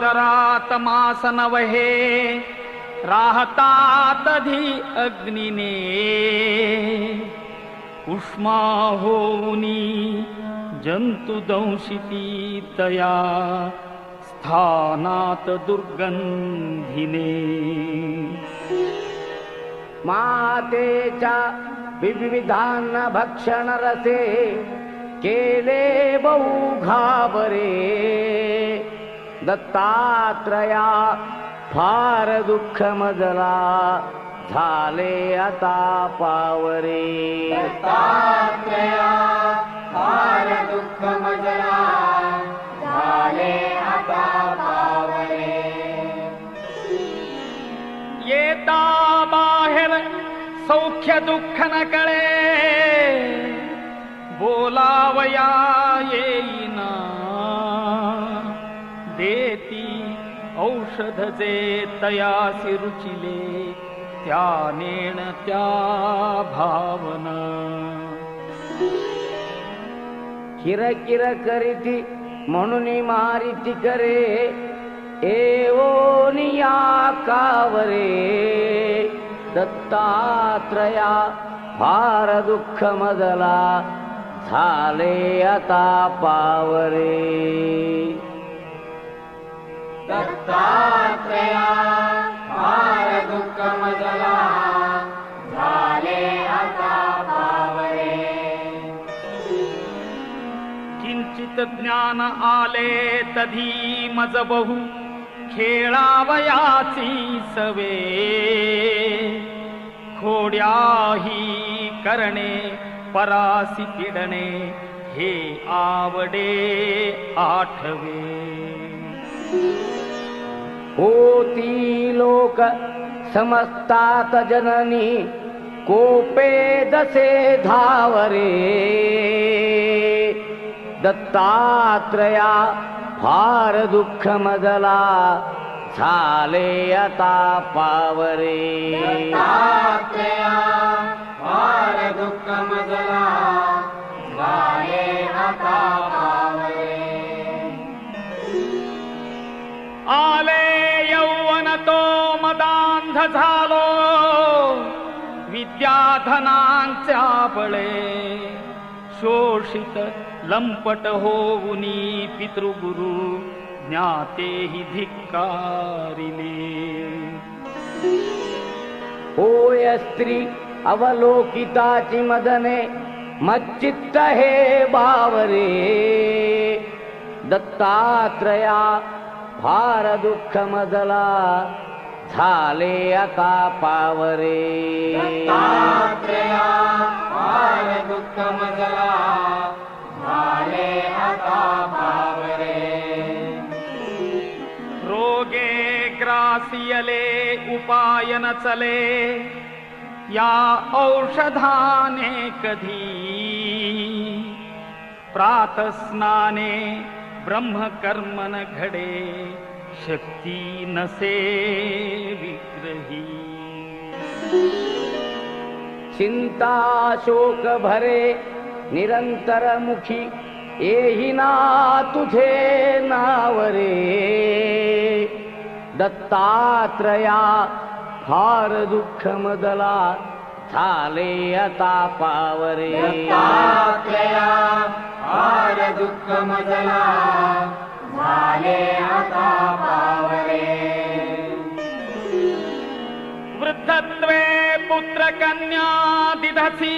सागरात मास नवहे राहतात धी अग्निने उष्मा होऊनी जंतु दंशिती तया स्थानात दुर्गंधिने मातेच्या विविधान भक्षण रसे केले बहु घाबरे दत्तात्रया फार दुःख मजला झाले आता पावरे दत्तात्रया फार दुःख मजला झाले आता पावरे येता बाहेर सौख्य दुःख न कळे बोलावया येईना देती औषध जे तयासी रुचिले त्या नेण त्या भावना किरकिर करीती म्हणून मारिती करे एवोनिया कावरे दत्तात्रया फार दुःख मजला झाले आता पावरे दत्तात्रया फार दुःख मजला झाले आता पावरे किंचित ज्ञान आले तधी मज बहु खेळावयाची सवे खोड्याही करणे परासी पिडणे हे आवडे आठवे होती लोक समजतात जननी कोपे दसे धावरे दत्तात्रया फार दुःख मजला झाले आता पावरे दत्तात्रया फार दुःख मजला झाले आता पावरे आले यौवन तो मदांध झालो विद्याधनांच्या बळे शोषित लंपट होऊनी पितृगुरु ज्ञातेहि धिक्कारिले होय स्त्री अवलोकिताची मदने मच्चित्त हे बावरे दत्तात्रया फार दुःख मजला झाले आता पावरे दत्तात्रया फार दुःख मजला झाले आता पावरे रोगे ग्रासियले उपाय न चले या औषधाने कधी प्रातस्नाने ब्रह्मकर्मन घडे शक्ती नसे विग्रही चिंता शोक भरे निरंतर मुखी येही ना तुझे नावरे दत्तात्रया फार दुःख मजला झाले आता पावरे दत्तात्रया फार दुःख मजला झाले आता पावरे वृद्धत्वे पुत्र कन्या दिधसी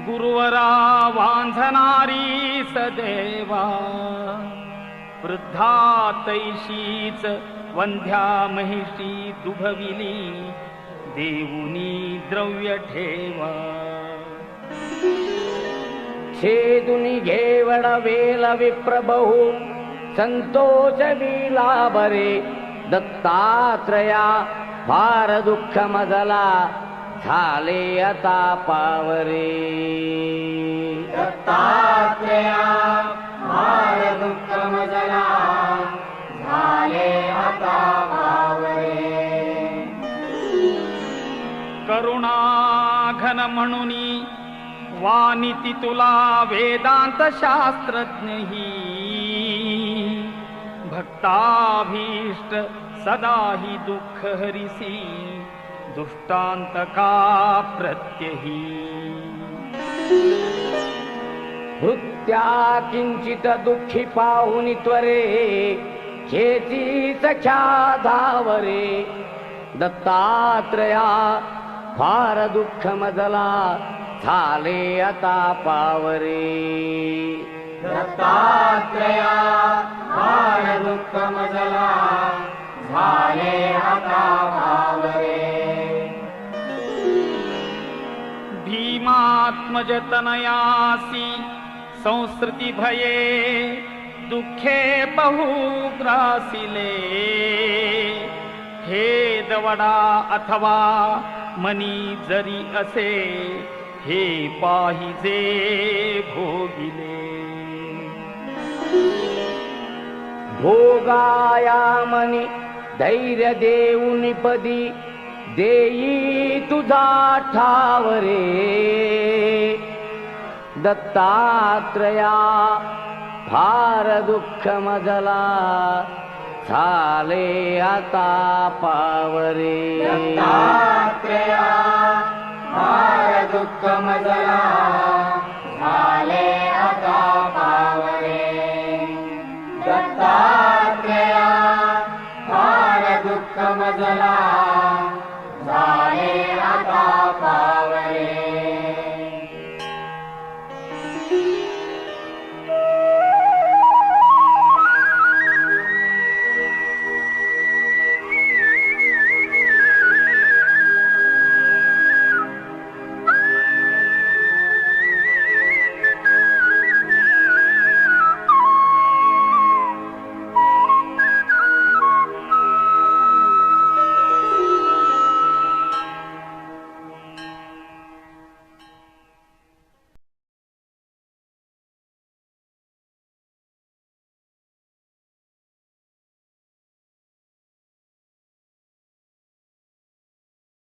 गुरुवरा वांझणारी सदेवा वृद्धा तैशीच वंध्या महिषी दुभविली देऊनी द्रव्य ठेवा छेदुनी घेवड वेल विप्रबहू संतोष विला बरे दत्तात्रया फार दुःख मजला झाले आता पावरे दत्तात्रया फार दुःख मजला झाले आता पावरे करुणा घन म्हणुनी वानिती तुला वेदांत शास्त्रज्ञही भक्ताभीष्ट सदा हि दुःख हरिसी दुष्टांतका प्रत्यही भृत्या किंचित दुःखी पाहुनी त्वरे खेची सख्या धावरे दत्तात्रया फार दुःख मजला झाले आता पावरे दत्तात्रया फार दुःख मजला झाले आता पावरे भीमात्मज तनयासी संस्कृती भये दुःखे बहु ग्रासिले हे दवडा अथवा मनी जरी असे हे पाहिजे भोगिले भोगाया मनी धैर्य देऊनी पदी देई तुझा ठावरे दत्तात्रया फार दुःख मजला झाले आता पावरे दत्तात्रया फार दुःख मजला झाले आता पावरे दत्तात्रया फार दुःख मजला झाले आता पावरे